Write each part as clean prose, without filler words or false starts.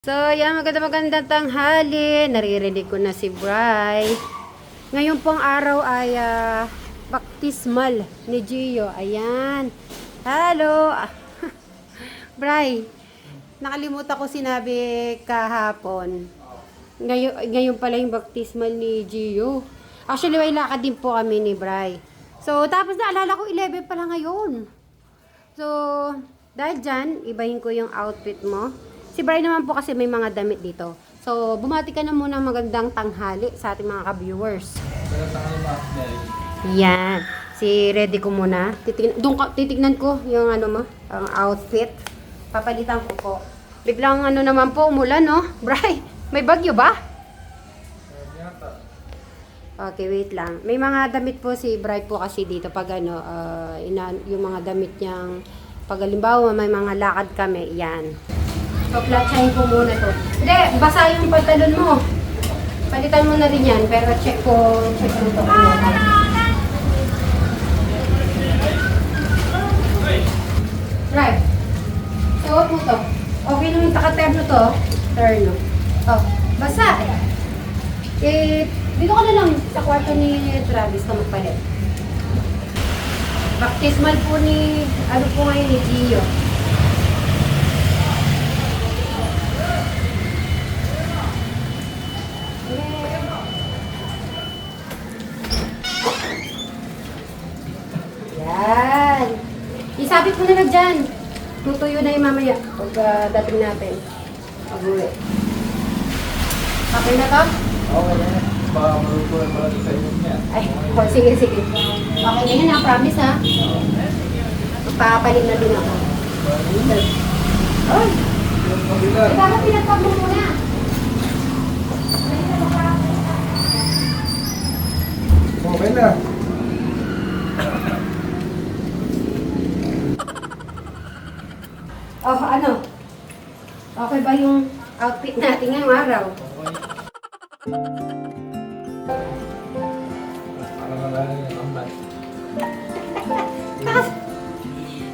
So, yan, magandang tanghali. Naririnig ko na si Bri. Ngayon pong araw ay baptismal ni Gio. Ayan. Hello. Bri, nakalimutan ko sinabi kahapon. Ngayon pala yung baptismal ni Gio. Actually, may lakad din po kami ni Bri. So, tapos naalala ko 11 pala ngayon. So, dahil dyan, ibahin ko yung outfit mo. Si Bri naman po kasi may mga damit dito. So, bumati ka na muna magandang tanghali sa ating mga ka-viewers. Yan. Si ready ko muna. Titignan ko yung ano mo, ang outfit. Papalitan ko po. Biglang ano naman po, umulan, no? Bri, may bagyo ba? Okay, wait lang. May mga damit po si Bri po kasi dito pag ano, yung mga damit niyang pag halimbawa may mga lakad kami, yan. Paplatsahin ko muna to. Hindi, basa yung pantalon mo. Palitan mo na rin yan, pero check mo to. Right. Suot mo to. Okay naman naka-terno to. Terno. Oh, basa. Dito ka na lang sa kwarto ni Travis na magpalit. Baptismal po ni, ano po ngayon ni Gio. Yan. Isabit mo na lang dyan. Tutuyo na yung mamaya pag dating natin. Pag-uwi. Okay na to? Okay na yan. Baka marupulan pala sa inyo niya. Ay, oh, sige. Okay na yan, ha? Promise, ha? Magpapalit na din ako. Oy! Baka pinagpag mo muna. Okay na. Oh, ano? Okay ba yung outfit natin ngayong araw? Para malala yung tambay.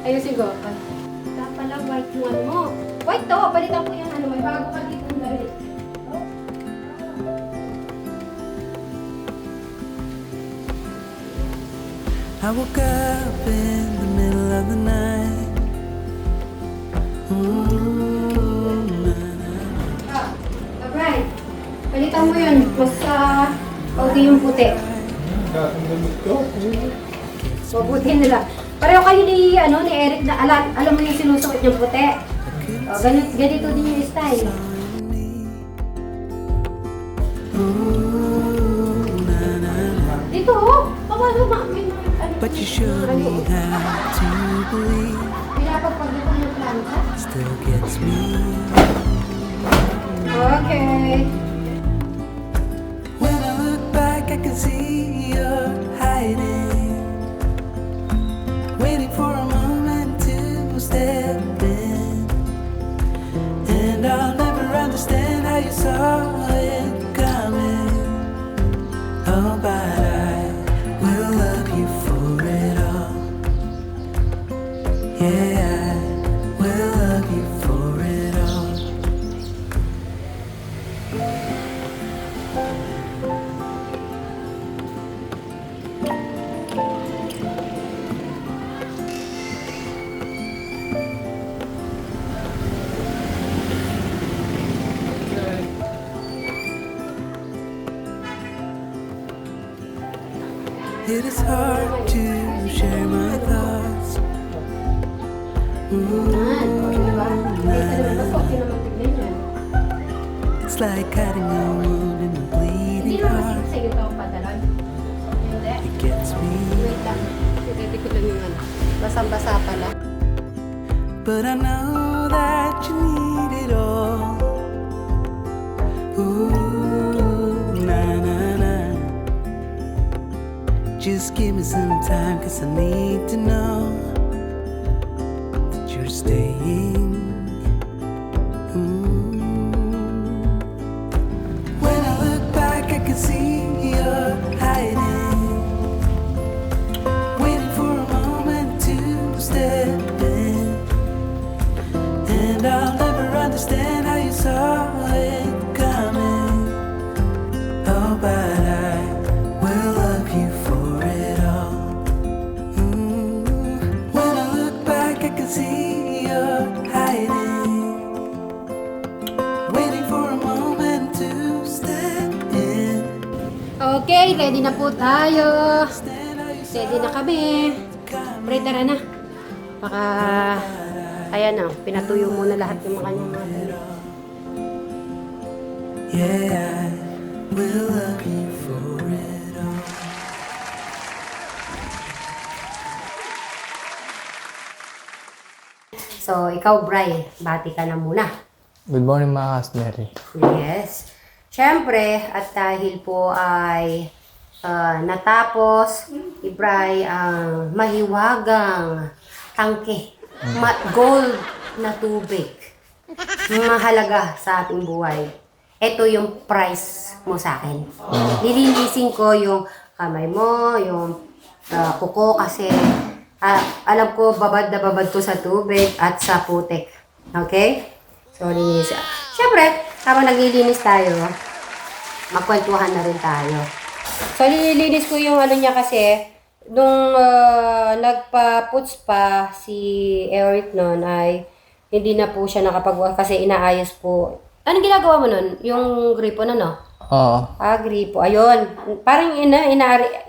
Ayusin ko. Dapat pala white yung ano mo. White to, palitan ko yung ano. May bago ka dito ng damit. I woke up in the middle of the night. Alright. Palitan mo yun. Mas pauti yung puti. Kasang damit ko. Mabuti nila. Pareho kayo ni Eric na alam mo yung sinusuot yung puti. Ganito din yung style. Dito paano But you showed me how to believe. Pinapagpagdito ng planta. Still gets me. Okay. When I look back, I can see you're hiding, waiting for a moment to step in. And I'll never understand how you saw it coming. Oh, but I will love you for it all. Yeah, I will love you for it all. It is hard to share my thoughts. It's like cutting a wound in a Hindi bleeding naman heart. sa'yo ito ang pantalon. Hindi. It gets me, Wait lang. Hindi ko lang yung ano. Basang-basa pala. but I know that you need it all. Ooh, na. Just give me some time, 'cause I need to know that you're staying. When I look back, I can see you're hiding, waiting for a moment to step in. And I'll never understand how you saw Okay, ready na po tayo. Ready na kami. Pre, tara na. Baka, ayan na, pinatuyo muna lahat yung mga kanyang mga. Yeah, I will love you for it all. So, ikaw, Bri, bati ka na muna. Good morning mga Kasmeri. Yes. Siyempre, at dahil po ay natapos, Ibray ang mahiwagang tangke, gold na tubig, mahalaga sa ating buhay. Ito yung price mo sa akin. Lilinisin ko yung kamay mo, yung kuko kasi alam ko babad na babad to sa tubig at sa putik. Okay? So, linis. Siyempre, habang naglilinis tayo, magkwentuhan na rin tayo. So, nililinis ko yung ano niya kasi, nung nagpa-puts pa si Eric noon ay hindi na po siya kasi inaayos po. Anong ginagawa mo nun? Yung gripo na, no? Oo. Gripo. Ayun. Parang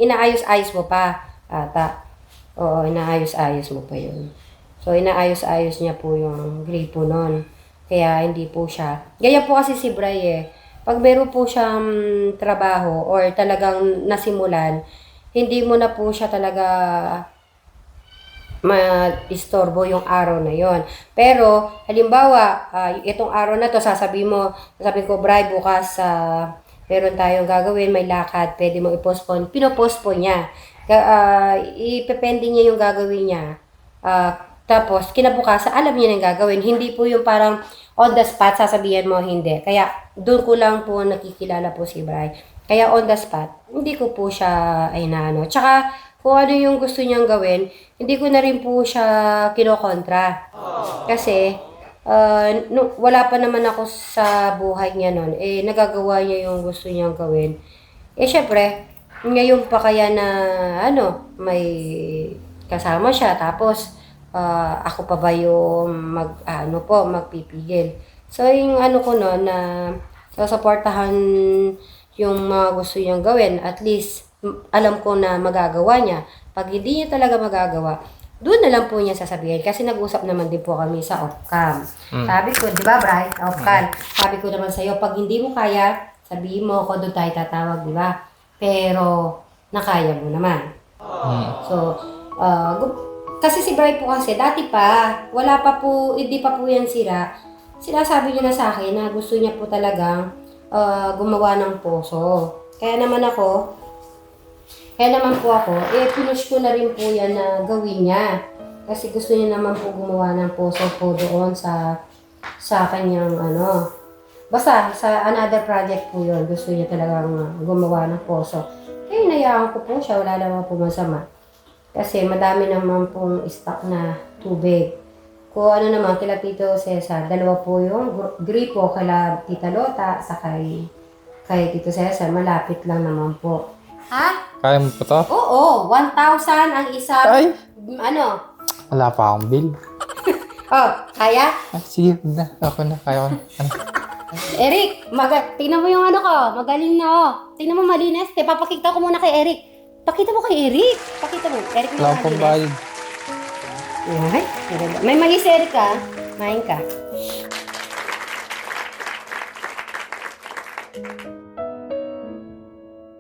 inaayos-ayos mo pa. Ata. Oo, inaayos-ayos mo pa yun. So, inaayos-ayos niya po yung gripo nun. Kaya hindi po siya. Gaya po kasi si Bray eh. Pag meron po siyang trabaho or talagang nasimulan, hindi mo na po siya talaga ma-istorbo yung araw na yon. Pero, halimbawa, itong araw na to, sasabihin ko, Bray, bukas meron tayong gagawin, may lakad, pwede mo i-postpone. Pinopostpone niya. Ipepending niya yung gagawin niya. Tapos, kinabukasan, alam niya na yung gagawin. Hindi po yung parang on the spot, sasabihan mo, hindi. Kaya, doon ko lang po nakikilala po si Bray. Kaya, on the spot, hindi ko po siya, Tsaka, kung ano yung gusto niyang gawin, hindi ko na rin po siya kinokontra. Kasi, wala pa naman ako sa buhay niya noon. Nagagawa niya yung gusto niyang gawin. Syempre, ngayon pa kaya na, may kasama siya. Tapos, ako pa ba yung magpipigil. So, yung ko no, na sasaportahan yung mga gusto niyang gawin, at least, alam ko na magagawa niya. Pag hindi niya talaga magagawa, doon na lang po niya sasabihin. Kasi nag-usap naman din po kami sa off-cam. Sabi ko, di ba, Bray? Off-cam. Sabi ko naman sa'yo, pag hindi mo kaya, sabihin mo ako, doon tayo tatawag, di ba? Pero, nakaya mo naman. So, kasi si Bray po kasi, dati pa, hindi pa po yan sira. Sinasabi niya na sa akin na gusto niya po talagang gumawa ng poso. Kaya naman po ako, pinush ko na rin po yan na gawin niya. Kasi gusto niya naman po gumawa ng poso po doon sa kanyang basta sa another project po yun. Gusto niya talagang gumawa ng poso. Kaya inayaan ko po siya, wala naman po masama. Kasi madami naman pong stock na tubig. Kung naman, kila Tito Cesar, dalawa po yung gripo, kala Tita Lota, sa kay Tito Cesar, malapit lang naman po. Ha? Kaya mo pa to? Oo, 1,000 ang isa. Ay! Wala pa akong bill. Kaya? Sige, na. Ako na. Kaya ko na. Eric, tingnan mo yung ko, magaling na Tingnan mo malinis. Papakita ko muna kay Eric. Pakita mo kay Eric. Pakita mo. Eric mo Wala akong bayad. Ay, may mali si Eric ka. Main ka.